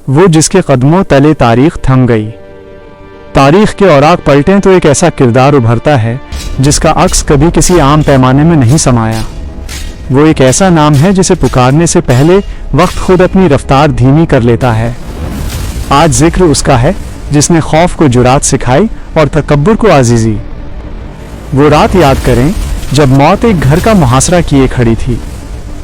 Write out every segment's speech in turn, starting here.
وہ جس کے قدموں تلے تاریخ تھم گئی۔ تاریخ کے اوراق پلٹیں تو ایک ایسا کردار ابھرتا ہے جس کا عکس کبھی کسی عام پیمانے میں نہیں سمایا۔ وہ ایک ایسا نام ہے جسے پکارنے سے پہلے وقت خود اپنی رفتار دھیمی کر لیتا ہے۔ آج ذکر اس کا ہے جس نے خوف کو جرات سکھائی اور تکبر کو عزیزی۔ وہ رات یاد کریں جب موت ایک گھر کا محاصرہ کیے کھڑی تھی۔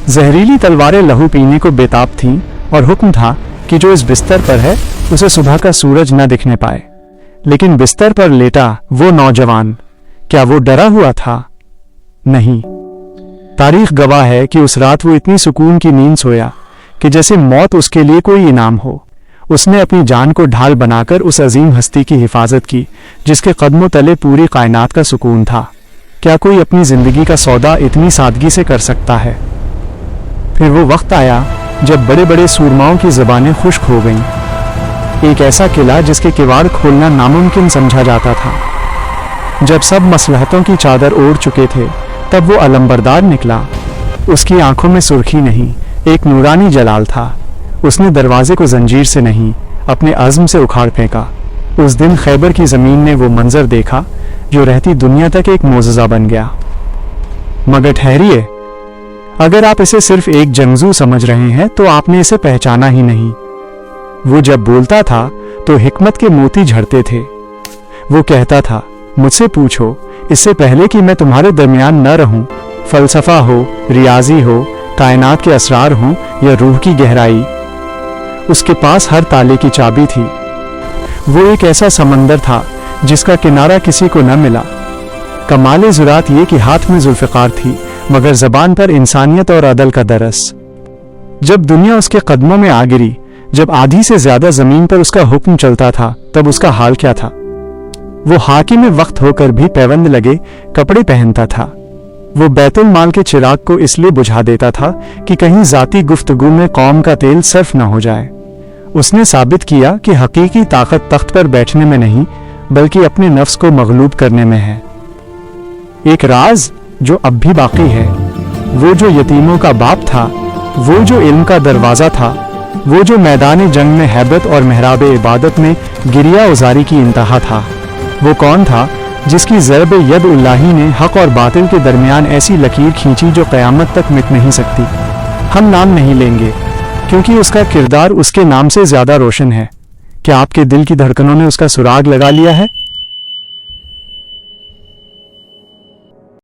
زہریلی تلواریں لہو پینے کو بےتاب تھیں اور حکم تھا کہ جو اس بستر پر ہے اسے صبح کا سورج نہ دکھنے پائے۔ لیکن بستر پر لیٹا وہ نوجوان، کیا وہ ڈرا ہوا تھا؟ نہیں۔ تاریخ گواہ ہے کہ اس رات وہ اتنی سکون کی نیند سویا کہ جیسے موت اس کے لیے کوئی انعام ہو۔ اس نے اپنی جان کو ڈھال بنا کر اس عظیم ہستی کی حفاظت کی جس کے قدموں تلے پوری کائنات کا سکون تھا۔ کیا کوئی اپنی زندگی کا سودا اتنی سادگی سے کر سکتا ہے؟ پھر وہ وقت آیا جب بڑے بڑے سورماؤں کی زبانیں خشک ہو گئیں۔ ایک ایسا قلعہ جس کے کواڑ کھولنا ناممکن سمجھا جاتا تھا۔ جب سب مصلحتوں کی چادر اوڑھ چکے تھے تب وہ علمبردار نکلا۔ اس کی آنکھوں میں سرخی نہیں، ایک نورانی جلال تھا۔ اس نے دروازے کو زنجیر سے نہیں، اپنے عزم سے اکھاڑ پھینکا۔ اس دن خیبر کی زمین نے وہ منظر دیکھا جو رہتی دنیا تک ایک معجزہ بن گیا۔ مگر ٹھہریے، اگر آپ اسے صرف ایک جنگجو سمجھ رہے ہیں تو آپ نے اسے پہچانا ہی نہیں۔ وہ جب بولتا تھا تو حکمت کے موتی جھڑتے تھے۔ وہ کہتا تھا، مجھ سے پوچھو اس سے پہلے کہ میں تمہارے درمیان نہ رہوں، فلسفہ ہو، ریاضی ہو، کائنات کے اسرار ہوں یا روح کی گہرائی، اس کے پاس ہر تالے کی چابی تھی۔ وہ ایک ایسا سمندر تھا جس کا کنارہ کسی کو نہ ملا۔ کمال زراعت یہ کہ ہاتھ میں ذوالفقار تھی مگر زبان پر انسانیت اور عدل کا درس۔ جب دنیا اس کے قدموں میں آ گری، جب آدھی سے زیادہ زمین پر اس کا حکم چلتا تھا، تب اس کا حال کیا تھا؟ وہ حاکم وقت ہو کر بھی پیوند لگے کپڑے پہنتا تھا۔ وہ بیت المال کے چراغ کو اس لیے بجھا دیتا تھا کہ کہیں ذاتی گفتگو میں قوم کا تیل صرف نہ ہو جائے۔ اس نے ثابت کیا کہ حقیقی طاقت تخت پر بیٹھنے میں نہیں بلکہ اپنے نفس کو مغلوب کرنے میں ہے۔ ایک راز جو اب بھی باقی ہے، وہ جو یتیموں کا باپ تھا، وہ جو علم کا دروازہ تھا، وہ جو میدان جنگ میں ہیبت اور محراب عبادت میں گریہ ازاری کی انتہا تھا۔ وہ کون تھا جس کی ضرب ید الہی نے حق اور باطل کے درمیان ایسی لکیر کھینچی جو قیامت تک مٹ نہیں سکتی؟ ہم نام نہیں لیں گے کیونکہ اس کا کردار اس کے نام سے زیادہ روشن ہے۔ کیا آپ کے دل کی دھڑکنوں نے اس کا سراغ لگا لیا ہے؟